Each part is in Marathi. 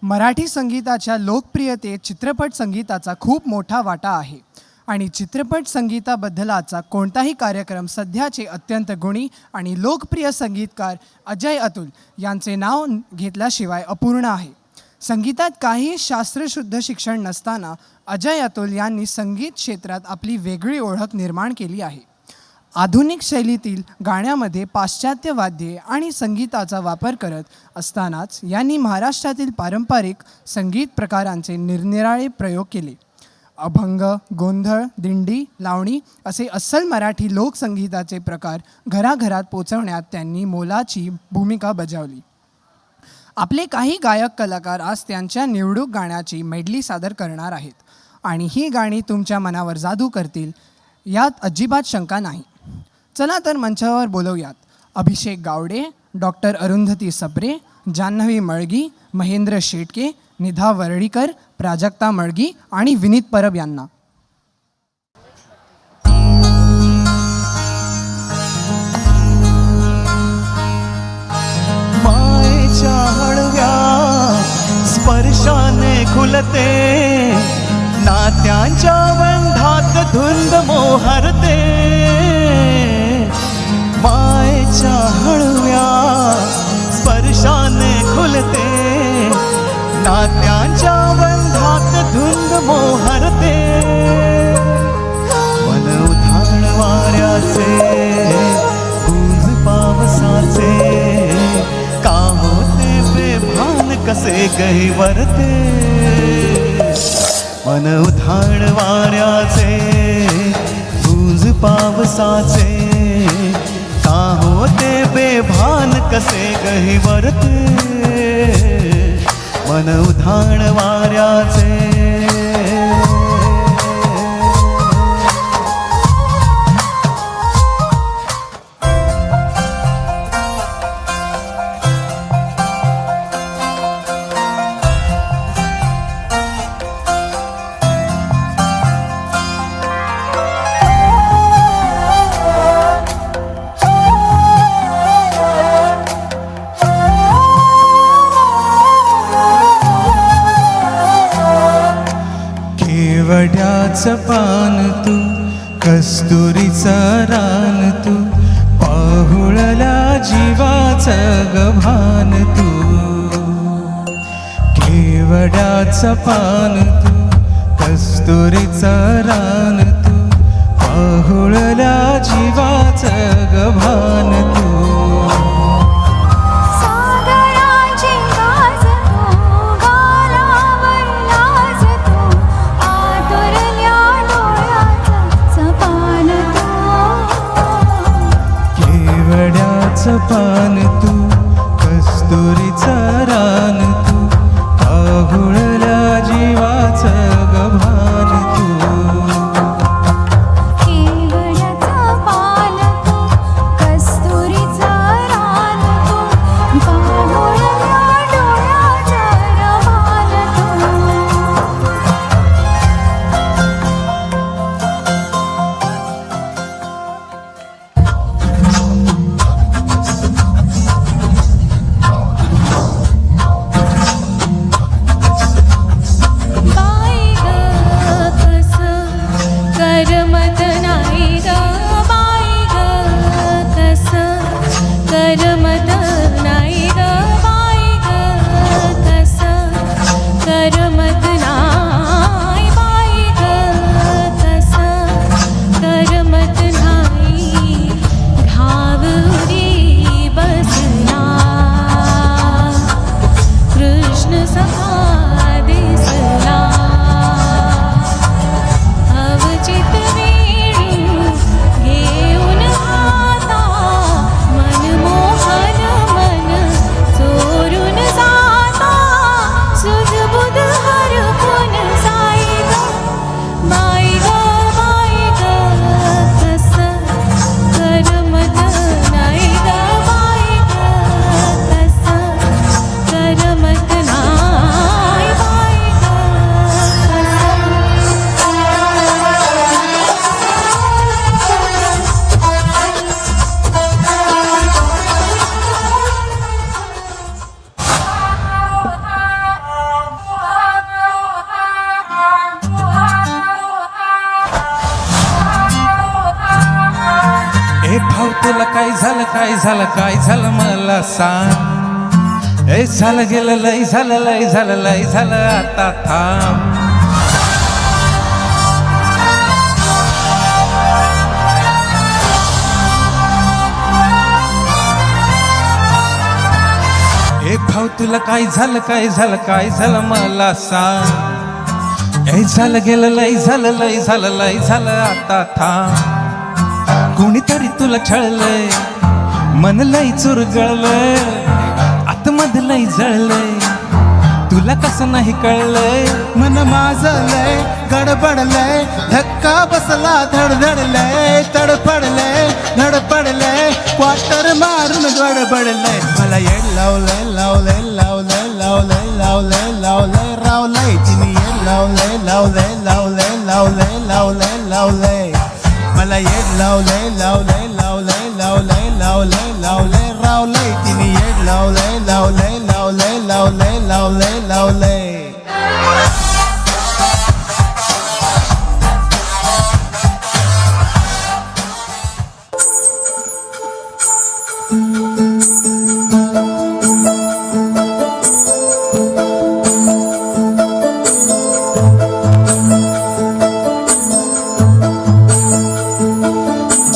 मराठी संगीताच्या लोकप्रियतेत चित्रपट संगीताचा खूप मोठा वाटा आहे आणि चित्रपट संगीताबद्दलाचा कोणताही कार्यक्रम सध्याचे अत्यंत गुणी आणि लोकप्रिय संगीतकार अजय अतुल यांचे नाव घेतल्याशिवाय अपूर्ण आहे. संगीतात काही शास्त्रशुद्ध शिक्षण नसताना अजय अतुल यांनी संगीत क्षेत्रात आपली वेगळी ओळख निर्माण केली आहे. आधुनिक शैलीतील गाण्यामध्ये पाश्चात्य वाद्ये आणि संगीताचा वापर करत असतानाच यांनी महाराष्ट्रातील पारंपरिक संगीत प्रकारांचे निरनिराळे प्रयोग केले. अभंग, गोंधळ, दिंडी, लावणी असे अस्सल मराठी लोकसंगीताचे प्रकार घराघरात पोचवण्यात त्यांनी मोलाची भूमिका बजावली. आपले काही गायक कलाकार आज त्यांच्या निवडक गाण्याची मेडली सादर करणार आहेत आणि ही गाणी तुमच्या मनावर जादू करतील यात अजिबात शंका नाही. चला तर मंचावर बोलवूयात अभिषेक गावडे, डॉक्टर अरुंधती सप्रे, जान्हवी मळगी, महेंद्र शेटके, निधा वरळीकर, प्राजक्ता मळगी आणि विनीत परब यांना. मायेच्या हळव्या स्पर्शाने खुलते, नात्यांच्या बंधात धुंद मोहरते. मायेच्या हळव्या स्पर्शाने खुलते, नात्यांच्या बंधात धुंद मोहरते. मन उधाण वाऱ्याचे, गुंज पावसाचे, का होते बेभान कसे गहिवरते. मन उधाण वाऱ्याचे, गुंज पावसाचे, का होते बेभान कसे गहिवरते. मन उधाण वाऱ्याचे. केवड्याचं पान तू, कस्तुरीचं रान तू, पाहुळला जीवाचं गभान तू. केवड्याचं पान तू, कस्तुरीचं रान तू, पाहुळला जीवाचं गभान तू. पान तू, कस्तुरीचं रान तू, पाहुळला जीवाचं गभान तू. केवड्याचं पान तू, कस्तुरीचं रान तू, पाहुळला डोळ्याचं रवान तू. करमत नाही. तुला काय झालं काय झालं काय झालं मला सांग. ए झालं गेलं लय झालं लय झालं लय झालं आता थांब. ए भाऊ तुला काय झालं काय झालं काय झालं मला सांग. ए झालं गेलं लय झालं लय झालं लय झालं आता थांब. कोणीतरी तुला छळलंय मन लय चुरगळलंय आतमध्ये लय जळलंय तुला कसं नाही कळलंय. मन माझलंय गडबडलंय धक्का बसला धडधडलंय तडफडलंय धडपडलंय क्वार्टर मारून गडबडलंय. मला येड लावलंय लावलंय लावलंय लावलंय लावलंय लावलंय रावलंय तिने येड लावलंय लावलंय लावलंय लावलंय लावलंय लावलंय. मला येड लावलंय लावलंय लावलंय लावलंय लावलंय लावलंय रावलंय तिने येड लावलंय लावलंय लावलंय लावलंय लावलंय लावलंय.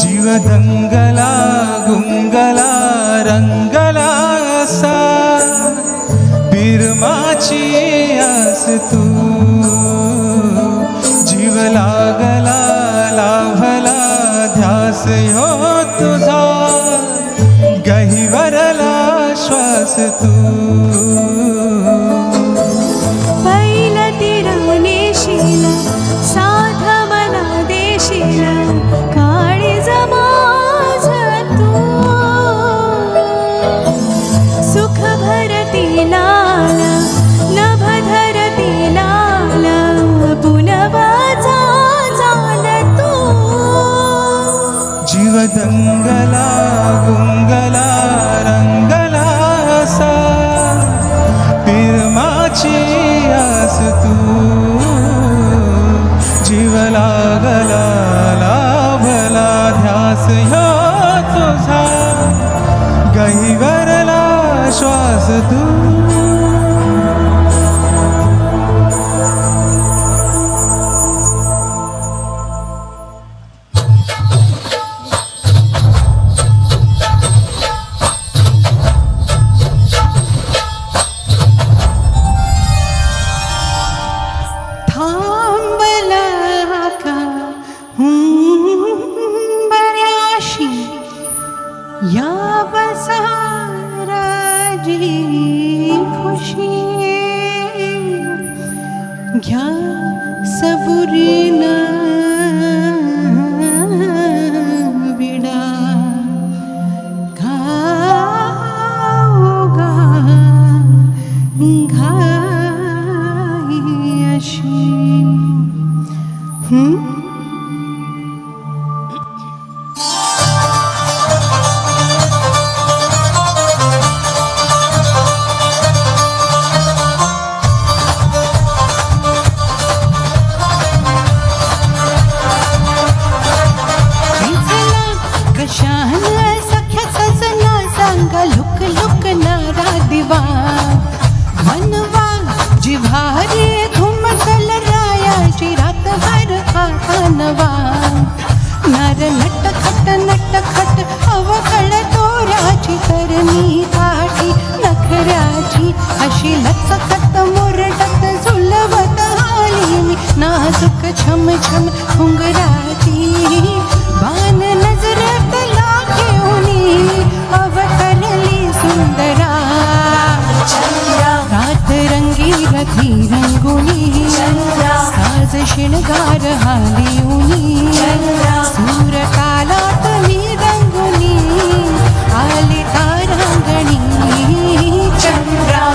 जीव दंगला गुंगला रंगला असा बिरमाची आस तू. जीव लागला लाभला ध्यास हो तुझा गहिवरला श्वास तू. पहिला तिरवणेशीला साध मला देशीला काळीज माझं तू. सुख भरती लाल नभ धरती लाल पुनवाचा जाण तू. जीव दंगला गुंगला रंगला असा पिरमाची आस तू. जीव लागला लाभला ध्यास ह्यो तुझा गहिवरला श्वास तू. थांबला का बऱ्याशी या बसाराजी खुशी घ्या सबुरीनं विडा घाऊगा घाई अशी. कशान सख्या सजना सांग लुक लुक नारा दिवा मनवा जिव्हारी घुमकल रायाची रात हर खानवा. नार नट खट अवकळ तोऱ्याची करणी काठी नखऱ्याची अशी लचकत मुरडत झुलवत आली मी नाजूक छम छम घुंगराची. बाण नजरेत लागेऊनी अवतरली सुंदरा रात रंगी रथी रंगुनी साज शिणगार हालिऊनी सूर कालात मी रंगुनी आली तारांगणी चंद्रा.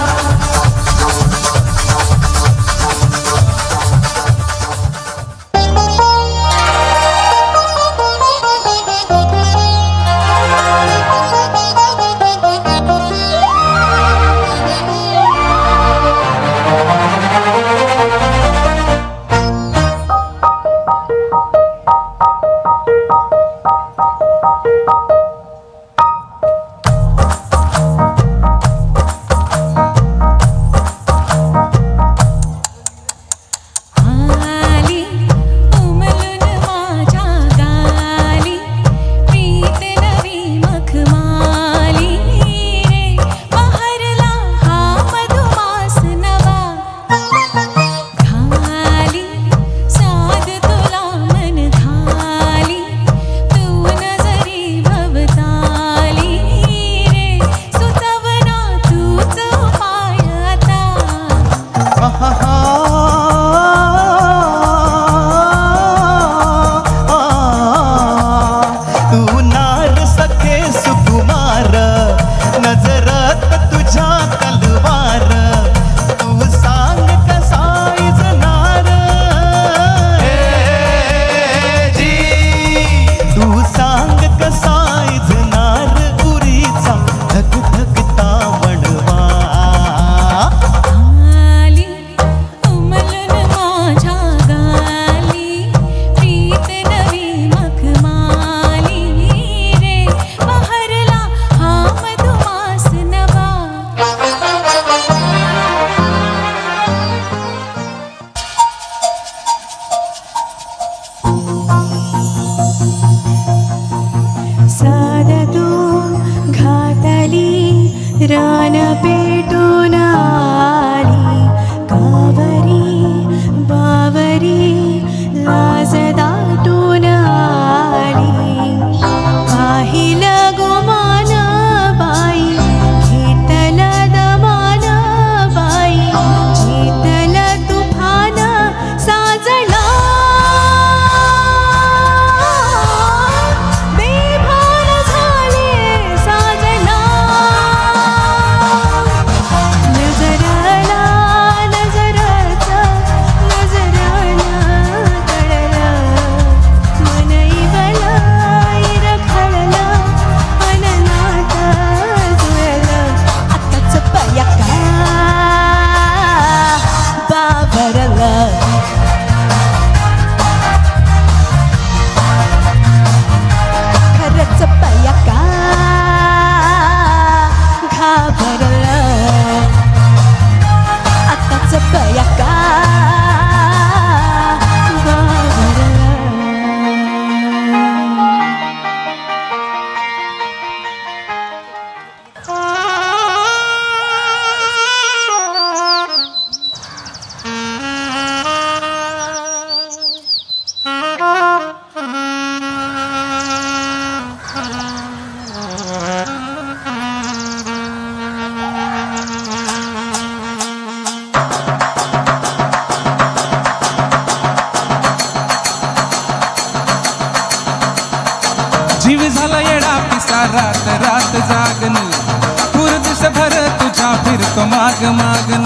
मागन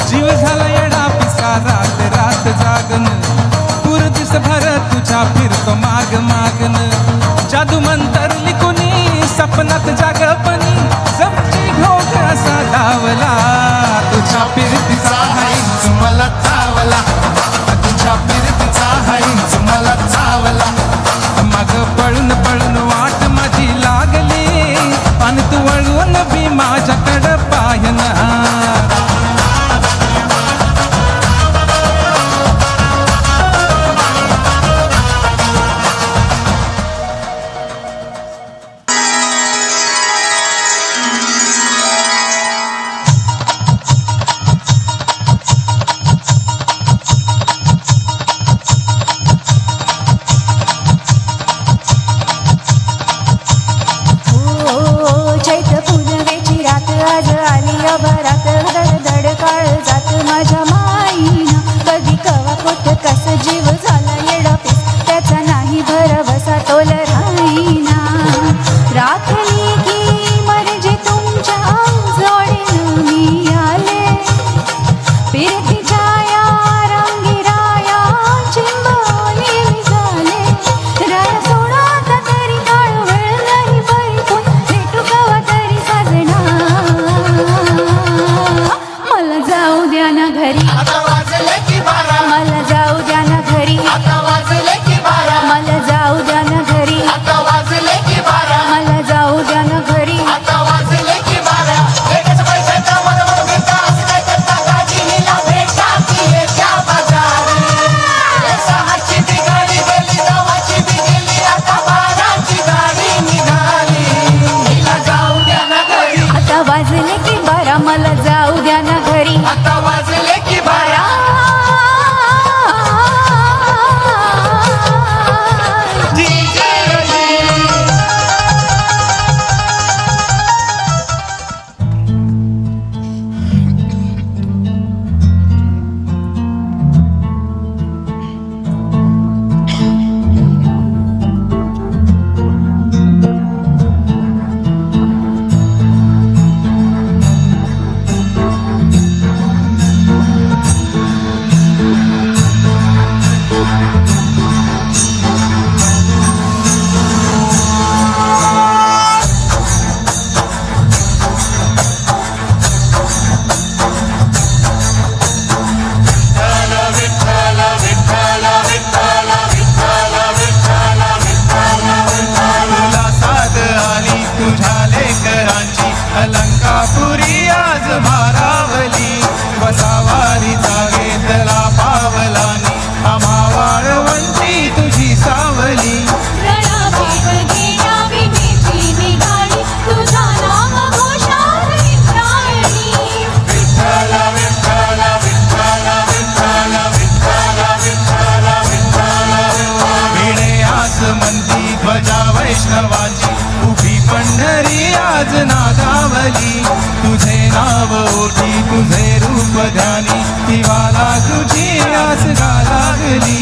जीव झाला येडा पिसा रात रात जागन दूर दिस भर तुझ्या फिरतो माग मागन जादू मंतरली कुणी सपनात जागपणी जपची घोग असा धावला तुझ्या फिरतीचा हाईच मला चावला तुझ्या फिरतीचा हाईच मला चावला मग पळून पळून वाट माझी लागली आणि तू वळून बी माझ्याकडं पाहना चैत पुनवेची रात आज आली अभरात धडधड काळ जात माझ्या माईना कधी कवा कोट कस जीव झाला येडापीस त्याचा नाही भरवसा तोल राहीना राखली की मर्जी तुमच्या जोडीनं मी आले फिरतीच्या या रंगीराया चिंबोनी मी झाले राया सोडा आता तरी काळ वेळ नाही बरी पण भेटू कवा तरी साजना मला जाऊ द्या ना घरी मला जाऊ द्या ना घरी मला जाऊ द्या ना घरी मला जाऊ द्या ना घरी आता वाजले की बारा मला जाऊ द्या ना घरी आता वाजले की बारा अलंकापुरी आज भारावली वसावारी घेतला पावलानी आम्हा वाळवंटी तुझी सावली भिडे आस मंदी ध्वजा वैष्णवाची उभी पंढरी आज नागावली तुझे नाव ओठी तुझे रूप ध्यानी दिवाला तुझी आस गा लागली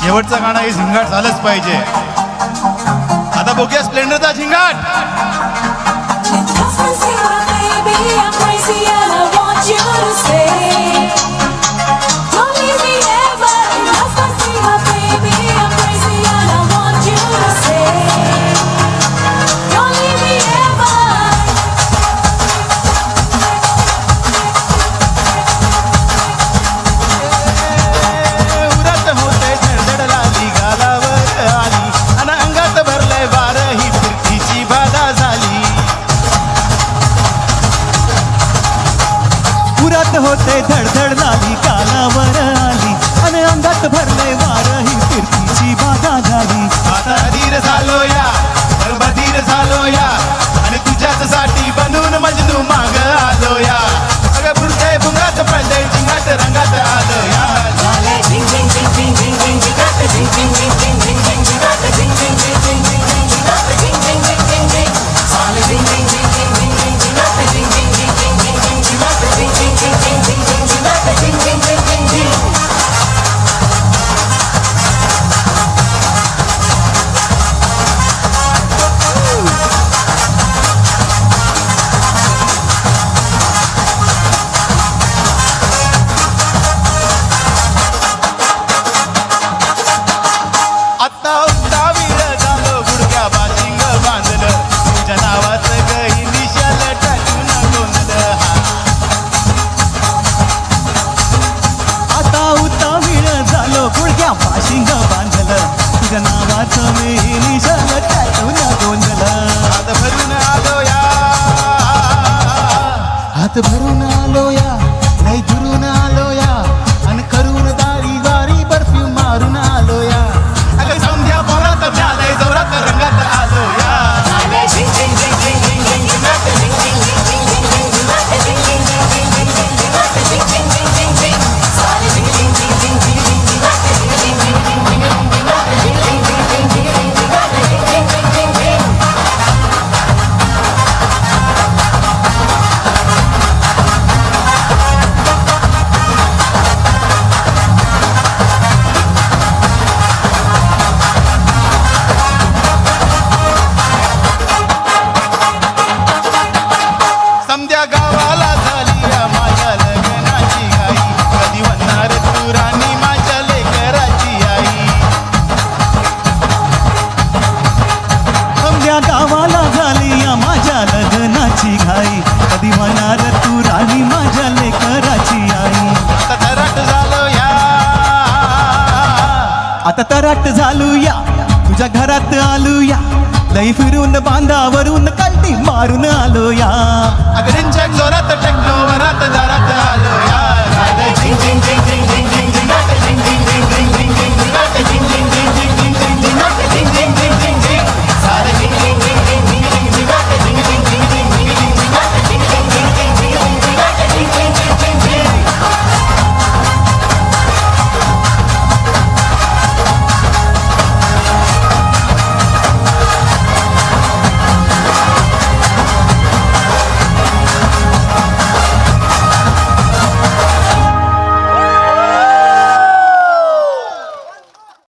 शेवटचं गाणं हे झिंगाट झालंच पाहिजे. आता बघूया स्प्लेंडरचा झिंगाट. उरत होते धडधड लाली गालावर आली आणि अंगात भरलंय वार ही फिरतीची बाधा साऱ्या गावाला झाली या माझ्या लग्नाची घाई कधी होणार तू राणी माझ्या लेकराची आई आता तराट झालो या आता तराट झालो या तुझ्या घरात आलो या लई फिरून बांधावरून कल्टी मारून आलो या अगरींच्या जोरात टेक्नो वरात दारात आलो या झिंग झिंग झिंग